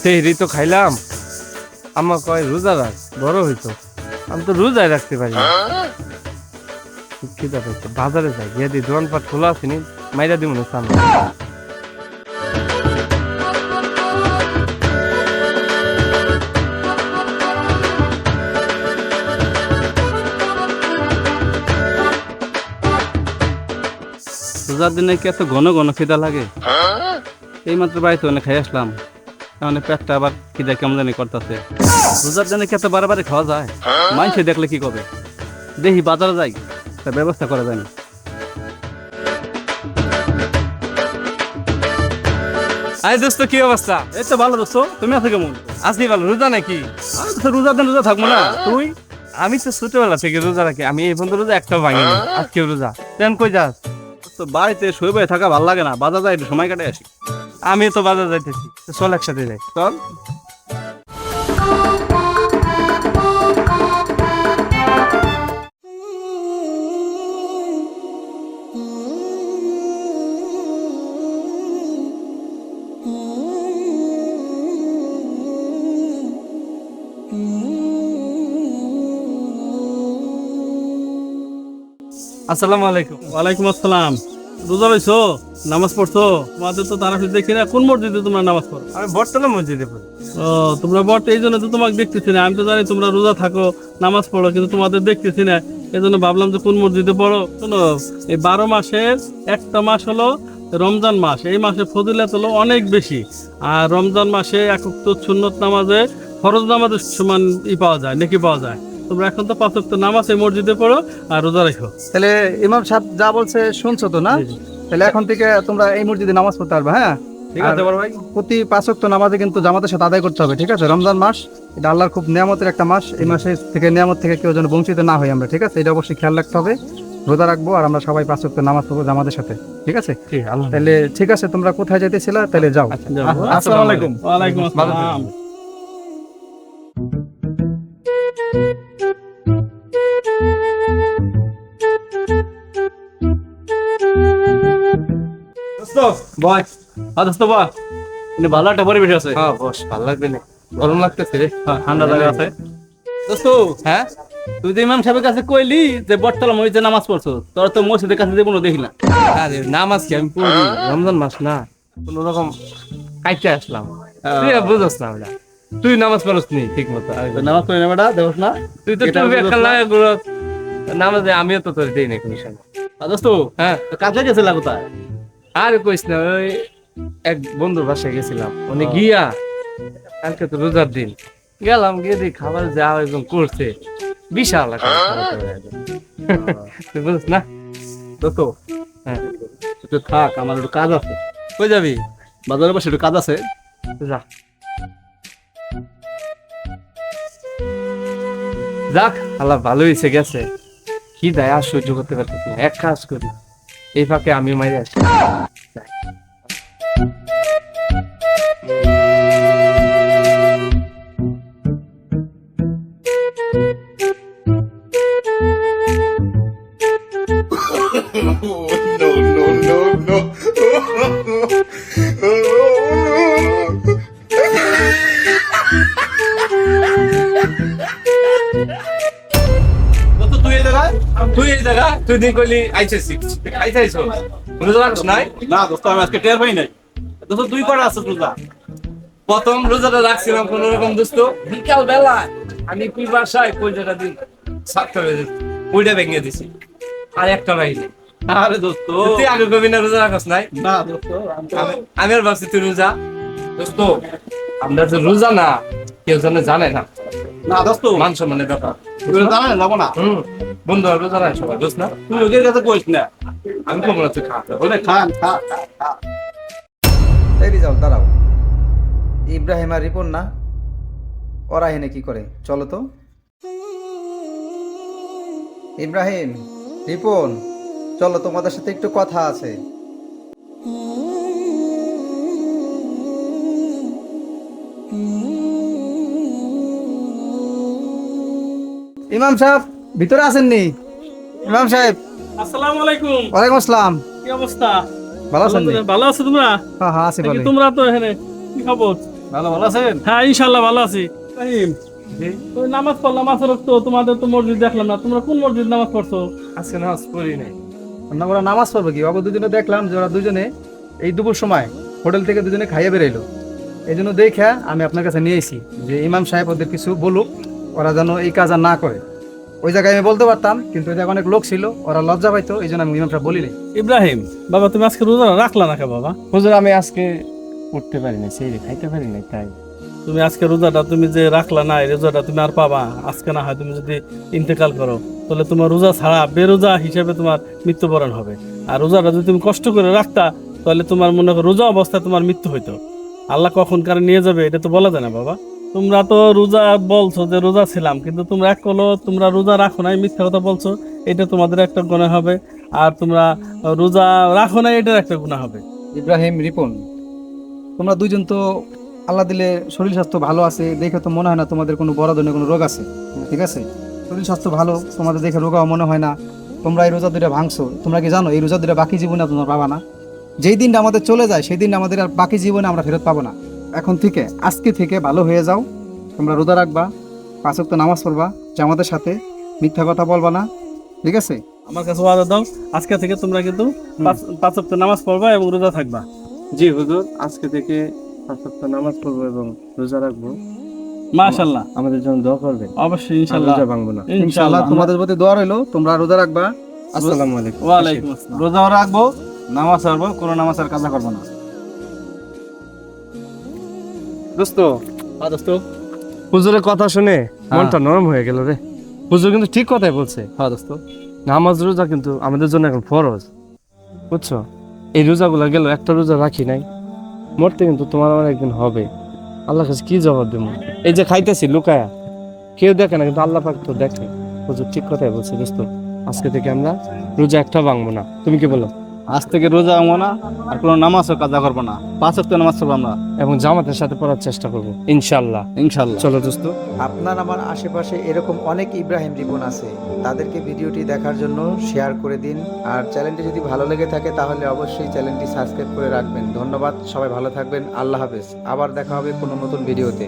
সেহরি তো খাইলাম, আমার কয় রোজা রাখ, বড় হইতো। আমি তো রোজায় রাখতে পারি না। খিদা পাইছে, বাজারে যাই, গিয়ে দিই দোকানপাট খোলা আছে নি, মাইরা দিব না সামনে। রোজার দিনে কি এত ঘন ঘন খিদা লাগে? এই মাত্র বাড়িতে অনেক খাই আসলাম, মানে পেটটা আবার খিদা কেমন জানি করতেছে। রোজার দিনে কি এত বারে খাওয়া যায়? মানুষে দেখলে কি করবে? দেখি বাজারে যাই, তা ব্যবস্থা করা যায় না। আরে দোস্ত, কি অবস্থা? এই তো ভালো দোস্ত, তুমি আছো কেমন? আসলি ভালো। রোজা নাকি? রোজার দিন রোজা থাকবো না তুই? আমি তো ছোটবেলা থেকে রোজা রাখি, আমি এই পর্যন্ত রোজা একটাও ভাঙিনি। আজকেও রোজা। তেন কই যাস? তো বাড়িতে শুয়ে বয়ে থাকা ভালো লাগে না, বাজার যাই একটু সময় কাটে আসি। আমি তো বাজার যাইতেছি, তো চল একসাথে যাই। চল। আসসালামু আলাইকুম। ওয়ালাইকুম আসসালাম। রোজা রইছো? নামাজ পড়ছো? তোমাদের তো তারা দেখি না, কোন মসজিদে তোমরা নামাজ পড়ো? আমি বর্তলা মসজিদে পড়ি। ও, তোমরা বট, এই জন্য তো তোমাকে দেখতেছি না। আমি তো জানি তোমরা রোজা থাকো, নামাজ পড়ো, কিন্তু তোমাদের দেখতেছি না। এই জন্য ভাবলাম যে কোন মসজিদে পড়ো। শোনো, এই 12 মাসের একটা মাস হলো রমজান মাস। এই মাসে ফজিলত হলো অনেক বেশি। আর রমজান মাসে এক ওয়াক্ত সুন্নত নামাজে, ফরজ নামাজের সমান পাওয়া যায়, নেকি পাওয়া যায়। তোমরা এখন তো 5 ওয়াক্ত নামাজ এই মসজিদে পড়ো আর রোজা রাখো। তাহলে ইমাম সাহেব যা বলছে শুনছো তো না? তাহলে এখন থেকে তোমরা এই মসজিদে নামাজ পড়তে পারবে। হ্যাঁ, ঠিক আছে বড় ভাই। প্রতি 5 ওয়াক্ত নামাজে কিন্তু জামাতের সাথে আদায় করতে হবে, ঠিক আছে? রমজান মাস এটা আল্লাহর খুব নিয়ামতের একটা মাস। এই মাসে থেকে নিয়ামত থেকে কেউ যেন বঞ্চিত না হই আমরা, ঠিক আছে? এটা অবশ্যই খেয়াল রাখতে হবে। রোজা রাখবো আর আমরা সবাই 5 ওয়াক্ত নামাজ পড়বো জামাতের সাথে, ঠিক আছে? ঠিক আল্লাহ। তাহলে ঠিক আছে, তোমরা কোথায় যাইতেছিলা? তাহলে যাও। আসসালামু আলাইকুম। ওয়ালাইকুম আসসালাম। দোস্ত বয়। দোস্ত বাহ, ভালো একটা পরিবেশ আছে। হ্যাঁ বস, ভালো লাগবে না, গরম লাগতেছে রে। ঠান্ডা জায়গা আছে। দোস্ত, হ্যাঁ, তুই তো ইমাম সাহেবের কাছে কইলি যে বটতলা মসজিদে নামাজ পড়ছো, তোর তো মসজিদের কাছে যাবো দেখি না। আরে নামাজ কি আমি পড়ি? রমজান মাস না, কোন রকম কাইতে আসলাম। তুই আর বুঝছ না ওটা। তুই নামাজ পড়ছ নি ঠিক মতো? নামাজ পড়ি না বেটা, দেখোস না? তুই তো এটা টুপি বুঝছ একটা না? লাগা গুলো নামাজে, আমিও তো তোর দেই না কোনো সময়। দোস্ত, হ্যাঁ, তো কাছে গেছিল কোথায়? আর কইস না, ওই এক বন্ধুর বাসায় গেছিলাম। উনি গিয়া, কালকে তো রোজার দিন, গেলাম, গিয়ে দেখি খাবার যা একদম করছে, বিশাল একটা খাবার করে একদম। তুই বুঝছ না? দোস্ত, হ্যাঁ, তুই থাক, আমার একটু কাজ আছে। কই যাবি? বাজারের পাশে একটু কাজ আছে। যা। যাক, আল্লাহ ভালো হয়েছে গেছে। কি দেয় আর সহ্য করতে পারতেছি না। এক কাজ করি, এই ফাঁকে আমি মাইরে আসি। যাই। দোস্ত, তুই এই জায়গায়? তুই দিন কইলি আইছিস, আইছিস রোজা রাখছ নাই? না দোস্ত, আমি আজকে টের পাই নাই। দোস্ত, তুই কটা আছিস রোজা? প্রথম রোজাটা রাখছিলাম কোন রকম দোস্ত, বিকাল বেলা আমি কই বাসায় কই যেটা দিন সাতটা বেজে ওইটা ভেঙে দিছি, আর একটা রাইনি। আরে দোস্ত, তুই আগে কবি না রোজা রাখছ নাই? না দোস্ত, আমি আর ভাবছি তুই রোজা। দোস্ত, আমরা যে রোজা না, কেউ যেন জানে না, না দোস্ত, মান সম্মানের ব্যাপার। তুই জানা না, যাবো না। বন্ধু আর রোজা নাই সবাই, দোস্ত না? তুই ওদের কাছে কইস না। আমি কম না, তুই খা। বলে খান, খা খা খা। এই যাও, দাঁড়াও। ইব্রাহিম আর রিপন না, ওরা এখানে কি করে? চলো তো। ইব্রাহিম, রিপন, চলো, তোমাদের সাথে একটু কথা আছে। ইমাম সাহেব ভিতরে আসেননি? ইমাম সাহেব। আসসালামু আলাইকুম। ওয়ালাইকুম আসসালাম। কি অবস্থা? ভালো আছেন? ভালো আছো তোমরা? হ্যাঁ হ্যাঁ, আছি ভালো। তোমরা তো এখানে কি খবর? ভালো আছেন? হ্যাঁ ইনশাল্লাহ ভালো আছি। ইব্রাহিম, ওই নামাজ পড়লাম আসর তো তোমাদের তো মসজিদ দেখলাম না, তোমরা কোন মসজিদ নামাজ পড়ছো? আজকে নামাজ পড়ি নাই। ওরা নামাজ পড়বে কি, বাবু দুজনে দেখলাম যে ওরা দুজনে এই দুপুর সময় হোটেল থেকে দুজনে খাইয়ে বেরাইলো। এই জন্য দেখা আমি আপনার কাছে নিয়ে এসেছি যে ইমাম সাহেব ওদের কিছু বলুক, ওরা যেন এই কাজ আর না করে। ওই জায়গায় আমি বলতে পারতাম, কিন্তু ওই জায়গায় অনেক লোক ছিল, ওরা লজ্জা পাইতো, এই জন্য আমি ইমাম সাহেব বলি নাই। ইব্রাহিম বাবা, তুমি আজকে রোজা রাখলা না কে বাবা? হুজুর আমি আজকে উঠতে পারি না, সেই খাইতে পারি না, তাই। তুমি আজকে রোজাটা তুমি যে রাখলা না, এই রোজাটা তুমি আর পাবা আজকে না হয় তুমি যদি ইন্তেকাল করো, তাহলে তোমার রোজা ছাড়া বেরোজা হিসেবে তোমার মৃত্যুবরণ হবে। আর রোজাটা যদি তুমি কষ্ট করে রাখতা, তাহলে তোমার মনে করো রোজা অবস্থায় তোমার মৃত্যু হইতো। আল্লাহ কখন কারে নিয়ে যাবে এটা তো বলা যায় না বাবা। তোমরা তো রোজা বলছো যে রোজা ছিলাম, কিন্তু তোমরা এক হলো তোমরা রোজা রাখো নাই, মিথ্যা কথা বলছো, এটা তোমাদের একটা গুনাহ হবে। আর তোমরা রোজা রাখো নাই, এটার একটা গুনাহ হবে। ইব্রাহিম, রিপন, তোমরা দুইজন তো আল্লাহ দিলে শরীর স্বাস্থ্য ভালো আছে, দেখে তো মনে হয় না তোমাদের কোনো বড় ধরনের কোনো রোগ আছে, ঠিক আছে? শরীর স্বাস্থ্য ভালো, তোমাদের দেখে রোগাও মনে হয় না। তোমরা এই রোজা দুটা ভাঙছো, তোমরা কি জানো এই রোজা দুটা বাকি জীবনে তোমরা পাবা না। যেই দিনটা আমাদের চলে যায় সেই দিনটা আমাদের আর বাকি জীবনে আমরা ফেরত পাবো না। এখন থেকে আজকে থেকে ভালো হয়ে যাও, তোমরা রোজা রাখবা, 5 ওয়াক্ত নামাজ পড়বা জামাতের সাথে, মিথ্যা কথা বলবা না, ঠিক আছে? আমার কাছে ওয়াদা দাও, আজকে থেকে তোমরা কিন্তু পাঁচ ওয়াক্ত নামাজ পড়বা এবং রোজা থাকবা। জি হুজুর, আজকে থেকে 5 ওয়াক্ত নামাজ পড়বো এবং রোজা রাখবো। মাশাআল্লাহ, আমাদের জন্য দোয়া করবে। অবশ্যই ইনশাআল্লাহ, রোজা ভাঙবো না। ইনশাআল্লাহ তোমাদের প্রতি দোয়া রইলো, তোমরা রোজা রাখবা। আসসালামু আলাইকুম। ওয়া আলাইকুম আসসালাম। রোজাও রাখবো, নামাজ পড়বো, কোনো নামাজ আর কাজা করবো না। দোস্ত, দোস্ত, হুজুরের কথা শুনে মনটা নরম হয়ে গেল রে। হুজুর কিন্তু ঠিক কথাই বলছে। হ্যাঁ দোস্ত, নামাজ রোজা কিন্তু আমাদের জন্য এখন ফরজ, বুঝছো? এই রোজাগুলো গেল, একটা রোজা রাখি নাই, মরতে কিন্তু তোমার আমার একদিন হবে। আল্লাহ কাছে কি জবাব দেবো? এই যে খাইতেছি লুকায়া, কেউ দেখে না, কিন্তু আল্লাহ পাক তো দেখে। হুজুর ঠিক কথাই বলছে দোস্ত, আজকে থেকে আমরা রোজা একটা ভাঙবো না। তুমি কি বলো? আজ থেকে রোজা ভাঙবো না, আর কোনো নামাজও কাজা করবো না, 5 ওয়াক্ত নামাজ পড়বো আমরা, এবং জামাতের সাথে পড়ার চেষ্টা করবো ইনশাল্লাহ। ইনশাআল্লাহ। চলো দোস্ত। আপনার আমার আশেপাশে এরকম অনেক ইব্রাহিম রিপন আছে, তাদেরকে ভিডিওটি দেখার জন্য শেয়ার করে দিন। আর চ্যানেলটি যদি ভালো লেগে থাকে তাহলে অবশ্যই চ্যানেলটি সাবস্ক্রাইব করে রাখবেন। ধন্যবাদ, সবাই ভালো থাকবেন, আল্লাহ হাফেজ। আবার দেখা হবে কোনো নতুন ভিডিওতে।